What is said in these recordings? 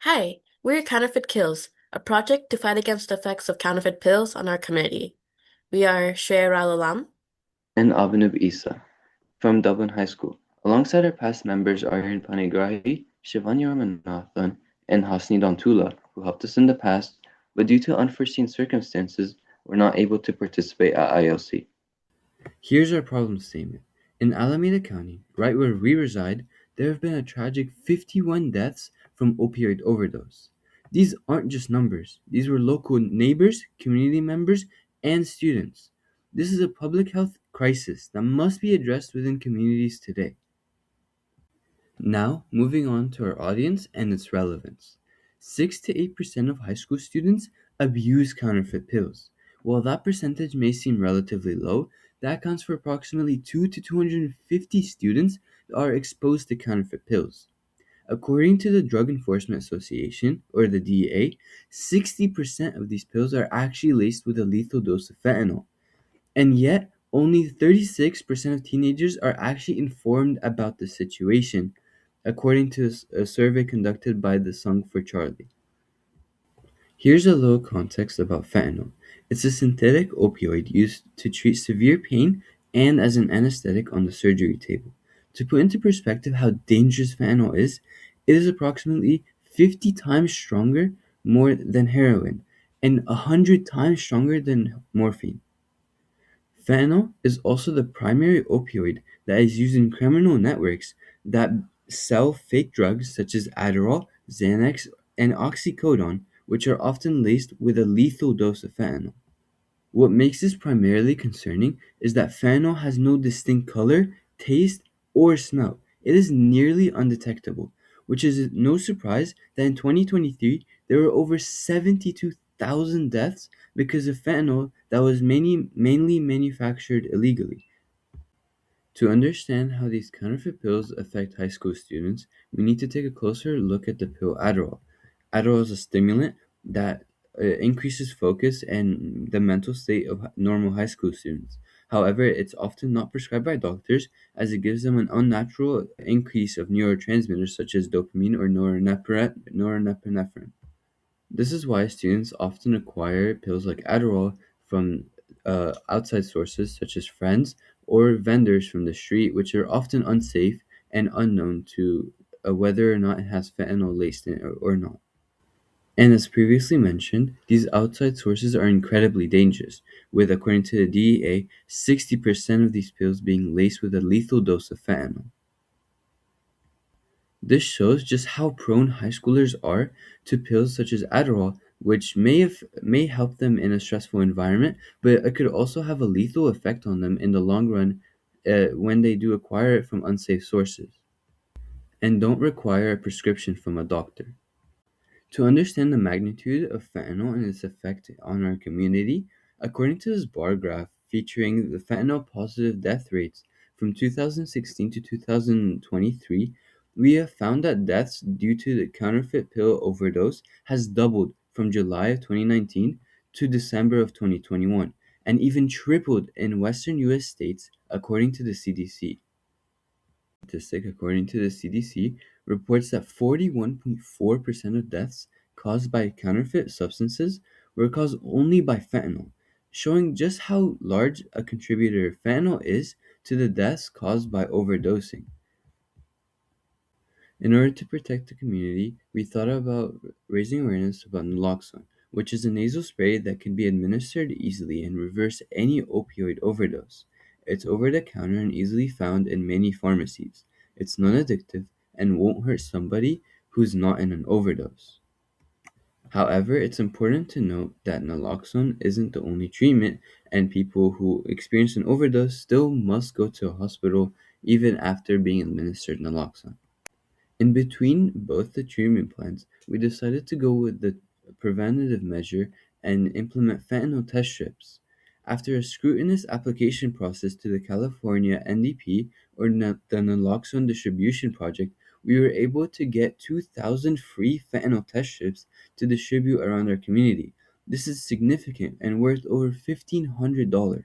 Hi, we're Counterfeit Kills, a project to fight against the effects of counterfeit pills on our community. We are Shreya Alam. And Abhinav Isa from Dublin High School. Alongside our past members Aryan Panigrahi, Shivani Ramanathan, and Hasni Dantula, who helped us in the past, but due to unforeseen circumstances, were not able to participate at ILC. Here's our problem statement. In Alameda County, right where we reside, there have been a tragic 51 deaths from opioid overdose. These aren't just numbers. These were local neighbors, community members, and students. This is a public health crisis that must be addressed within communities today. Now, moving on to our audience and its relevance. 6 to 8% of high school students abuse counterfeit pills. While that percentage may seem relatively low, that accounts for approximately 2 to 250 students that are exposed to counterfeit pills. According to the Drug Enforcement Association, or the DEA, 60% of these pills are actually laced with a lethal dose of fentanyl. And yet, only 36% of teenagers are actually informed about the situation, according to a survey conducted by the Song for Charlie. Here's a little context about fentanyl. It's a synthetic opioid used to treat severe pain and as an anesthetic on the surgery table. To put into perspective how dangerous fentanyl is, it is approximately 50 times stronger more than heroin and 100 times stronger than morphine. Fentanyl is also the primary opioid that is used in criminal networks that sell fake drugs such as Adderall, Xanax, and oxycodone, which are often laced with a lethal dose of fentanyl. What makes this primarily concerning is that fentanyl has no distinct color, taste, or smell. It is nearly undetectable, which is no surprise that in 2023 there were over 72,000 deaths because of fentanyl that was mainly manufactured illegally. To understand how these counterfeit pills affect high school students, we need to take a closer look at the pill Adderall. Adderall is a stimulant that increases focus and the mental state of normal high school students. However, it's often not prescribed by doctors as it gives them an unnatural increase of neurotransmitters such as dopamine or norepinephrine. This is why students often acquire pills like Adderall from outside sources such as friends or vendors from the street, which are often unsafe and unknown to whether or not it has fentanyl laced in it or not. And as previously mentioned, these outside sources are incredibly dangerous, with, according to the DEA, 60% of these pills being laced with a lethal dose of fentanyl. This shows just how prone high schoolers are to pills such as Adderall, which may help them in a stressful environment, but it could also have a lethal effect on them in the long run when they do acquire it from unsafe sources and don't require a prescription from a doctor. To understand the magnitude of fentanyl and its effect on our community, according to this bar graph featuring the fentanyl positive death rates from 2016 to 2023, we have found that deaths due to the counterfeit pill overdose has doubled from July of 2019 to December of 2021, and even tripled in western US states, according to the CDC. Statistic, according to the CDC, reports that 41.4% of deaths caused by counterfeit substances were caused only by fentanyl, showing just how large a contributor fentanyl is to the deaths caused by overdosing. In order to protect the community, we thought about raising awareness about naloxone, which is a nasal spray that can be administered easily and reverse any opioid overdose. It's over the counter and easily found in many pharmacies. It's non addictive and won't hurt somebody who's not in an overdose. However, it's important to note that naloxone isn't the only treatment, and people who experience an overdose still must go to a hospital even after being administered naloxone. In between both the treatment plans, we decided to go with the preventative measure and implement fentanyl test strips. After a scrutinous application process to the California NDP, or the Naloxone Distribution Project, we were able to get 2,000 free fentanyl test strips to distribute around our community. This is significant and worth over $1,500.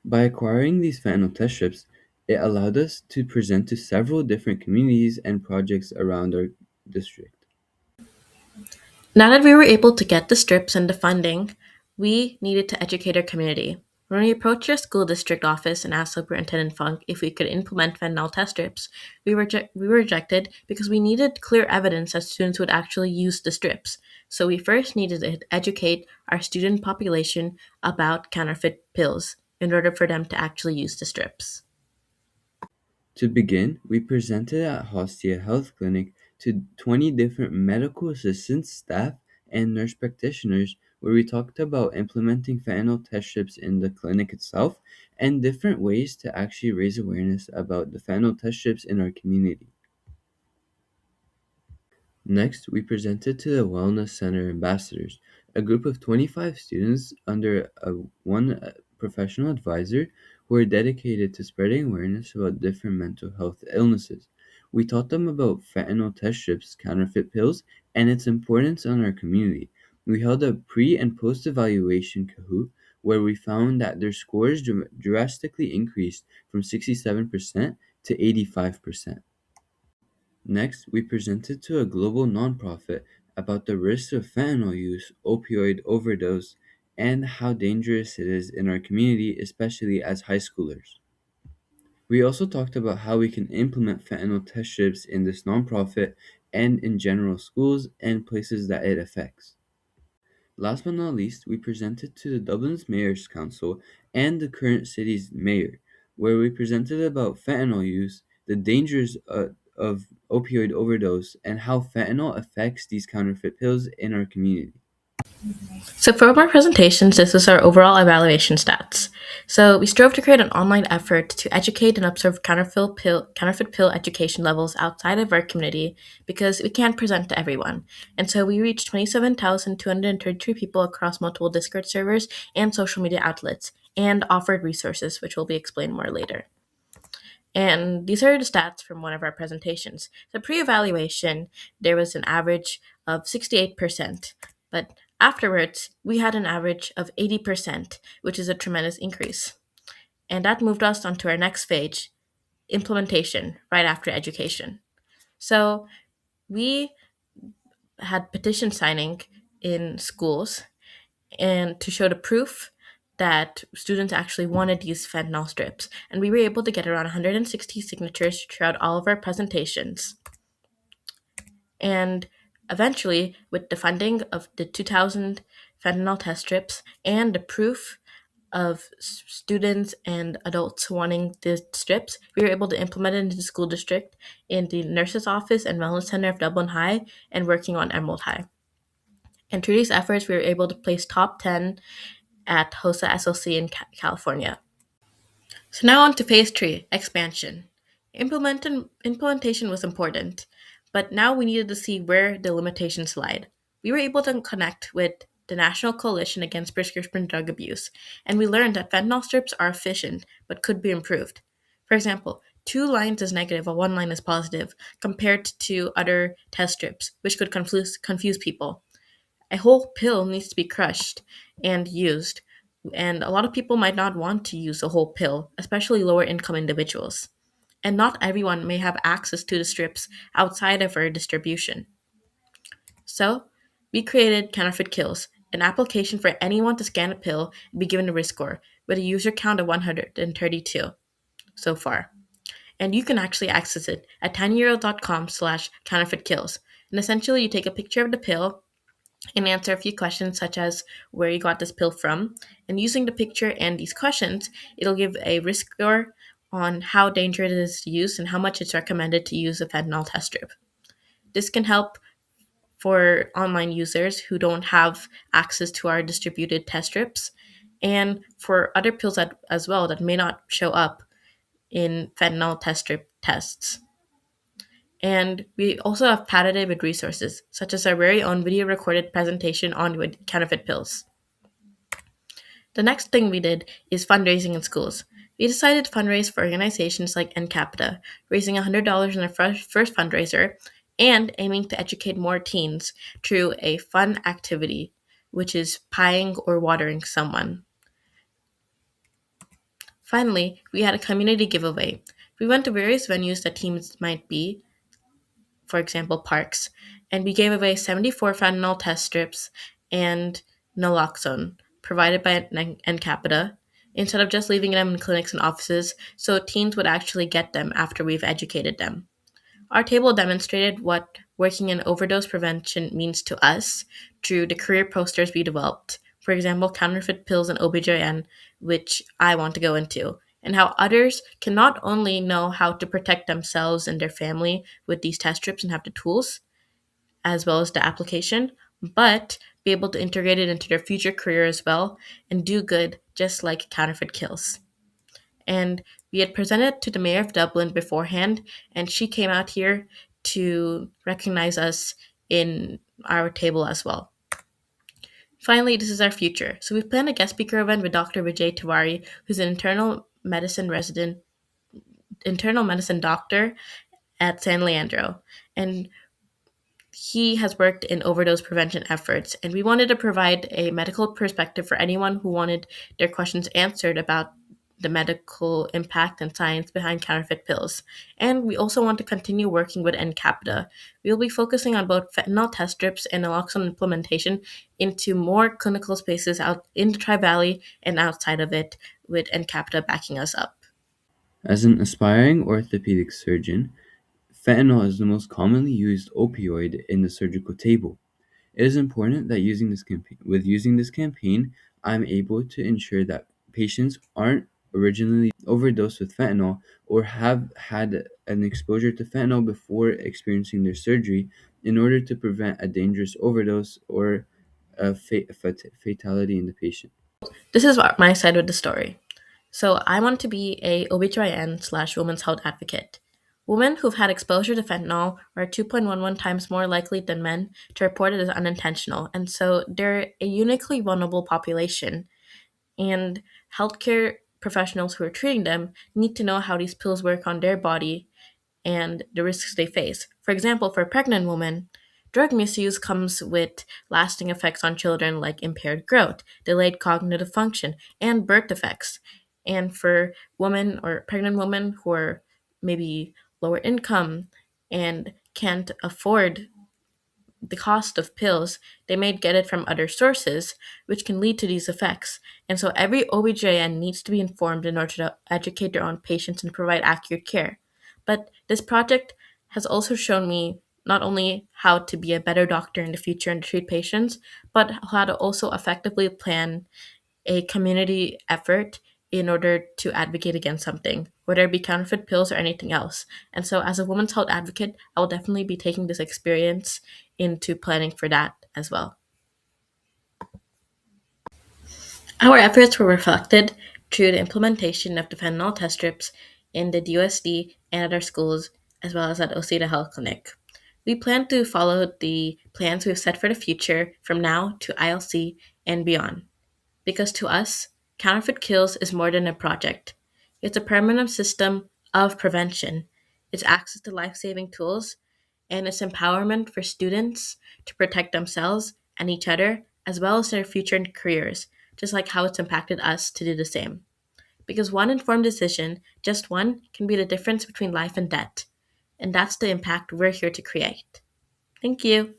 By acquiring these fentanyl test strips, it allowed us to present to several different communities and projects around our district. Now that we were able to get the strips and the funding, we needed to educate our community. When we approached our school district office and asked Superintendent Funk if we could implement fentanyl test strips, we were rejected because we needed clear evidence that students would actually use the strips. So we first needed to educate our student population about counterfeit pills in order for them to actually use the strips. To begin, we presented at Hostia Health Clinic to 20 different medical assistants, staff, and nurse practitioners, where we talked about implementing fentanyl test strips in the clinic itself and different ways to actually raise awareness about the fentanyl test strips in our community. Next, we presented to the Wellness Center ambassadors, a group of 25 students under one professional advisor who are dedicated to spreading awareness about different mental health illnesses. We taught them about fentanyl test strips, counterfeit pills, and its importance on our community. We held a pre and post evaluation Kahoot where we found that their scores drastically increased from 67% to 85%. Next, we presented to a global nonprofit about the risks of fentanyl use, opioid overdose, and how dangerous it is in our community, especially as high schoolers. We also talked about how we can implement fentanyl test strips in this nonprofit and in general schools and places that it affects. Last but not least, we presented to the Dublin's Mayor's Council and the current city's mayor, where we presented about fentanyl use, the dangers of opioid overdose, and how fentanyl affects these counterfeit pills in our community. So for our presentations, this was our overall evaluation stats. So we strove to create an online effort to educate and observe counterfeit pill education levels outside of our community because we can't present to everyone. And so we reached 27,233 people across multiple Discord servers and social media outlets and offered resources, which will be explained more later. And these are the stats from one of our presentations. The pre-evaluation, there was an average of 68%, but afterwards, we had an average of 80%, which is a tremendous increase. And that moved us on to our next phase, implementation, right after education. So we had petition signing in schools and to show the proof that students actually wanted these fentanyl strips. And we were able to get around 160 signatures throughout all of our presentations. And eventually, with the funding of the 2,000 fentanyl test strips and the proof of students and adults wanting the strips, we were able to implement it into the school district, in the nurse's office and wellness center of Dublin High, and working on Emerald High. And through these efforts, we were able to place top 10 at HOSA SLC in California. So now on to phase 3, expansion. Implementation was important, but now we needed to see where the limitations lied. We were able to connect with the National Coalition Against Prescription Drug Abuse, and we learned that fentanyl strips are efficient but could be improved. For example, 2 lines is negative while 1 line is positive, compared to other test strips, which could confuse people. A whole pill needs to be crushed and used, and a lot of people might not want to use a whole pill, especially lower income individuals. And not everyone may have access to the strips outside of our distribution. So, we created Counterfeit Kills, an application for anyone to scan a pill and be given a risk score with a user count of 132 so far. And you can actually access it at tinyurl.com/counterfeitkills. And essentially, you take a picture of the pill and answer a few questions such as where you got this pill from. And using the picture and these questions, it'll give a risk score on how dangerous it is to use and how much it's recommended to use a fentanyl test strip. This can help for online users who don't have access to our distributed test strips and for other pills as well that may not show up in fentanyl test strip tests. And we also have patented with resources, such as our very own video recorded presentation on counterfeit pills. The next thing we did is fundraising in schools. We decided to fundraise for organizations like NCAPTA, raising $100 in our first fundraiser and aiming to educate more teens through a fun activity, which is pieing or watering someone. Finally, we had a community giveaway. We went to various venues that teens might be, for example, parks, and we gave away 74 fentanyl test strips and naloxone provided by NCAPITA instead of just leaving them in clinics and offices so teens would actually get them after we've educated them. Our table demonstrated what working in overdose prevention means to us through the career posters we developed, for example, counterfeit pills and OBGYN, which I want to go into, and how others can not only know how to protect themselves and their family with these test strips and have the tools, as well as the application, but be able to integrate it into their future career as well and do good just like counterfeit kills. And we had presented to the mayor of Dublin beforehand, and she came out here to recognize us in our table as well. Finally, this is our future. So we've planned a guest speaker event with Dr. Vijay Tiwari, who's an internal medicine doctor at San Leandro. And he has worked in overdose prevention efforts, and we wanted to provide a medical perspective for anyone who wanted their questions answered about the medical impact and science behind counterfeit pills. And we also want to continue working with NCAPITA. We will be focusing on both fentanyl test strips and naloxone implementation into more clinical spaces out in the Tri-Valley and outside of it, with NCAPITA backing us up. As an aspiring orthopedic surgeon, fentanyl is the most commonly used opioid in the surgical table. It is important that using this campaign, I'm able to ensure that patients aren't originally overdosed with fentanyl or have had an exposure to fentanyl before experiencing their surgery in order to prevent a dangerous overdose or a fatality in the patient. This is my side of the story. So I want to be a OBGYN/women's health advocate. Women who've had exposure to fentanyl are 2.11 times more likely than men to report it as unintentional, and so they're a uniquely vulnerable population. And healthcare professionals who are treating them need to know how these pills work on their body and the risks they face. For example, for a pregnant woman, drug misuse comes with lasting effects on children like impaired growth, delayed cognitive function, and birth defects. And for women or pregnant women who are maybe lower income and can't afford the cost of pills, they may get it from other sources, which can lead to these effects. And so every OBGYN needs to be informed in order to educate their own patients and provide accurate care. But this project has also shown me not only how to be a better doctor in the future and to treat patients, but how to also effectively plan a community effort in order to advocate against something, whether it be counterfeit pills or anything else. And so, as a women's health advocate, I will definitely be taking this experience into planning for that as well. Our efforts were reflected through the implementation of the fentanyl test strips in the DUSD and at our schools, as well as at Osita Health Clinic. We plan to follow the plans we've set for the future from now to ILC and beyond. Because to us, counterfeit kills is more than a project. It's a permanent system of prevention. It's access to life saving tools, and it's empowerment for students to protect themselves and each other, as well as their future careers, just like how it's impacted us to do the same. Because one informed decision, just one, can be the difference between life and death. And that's the impact we're here to create. Thank you.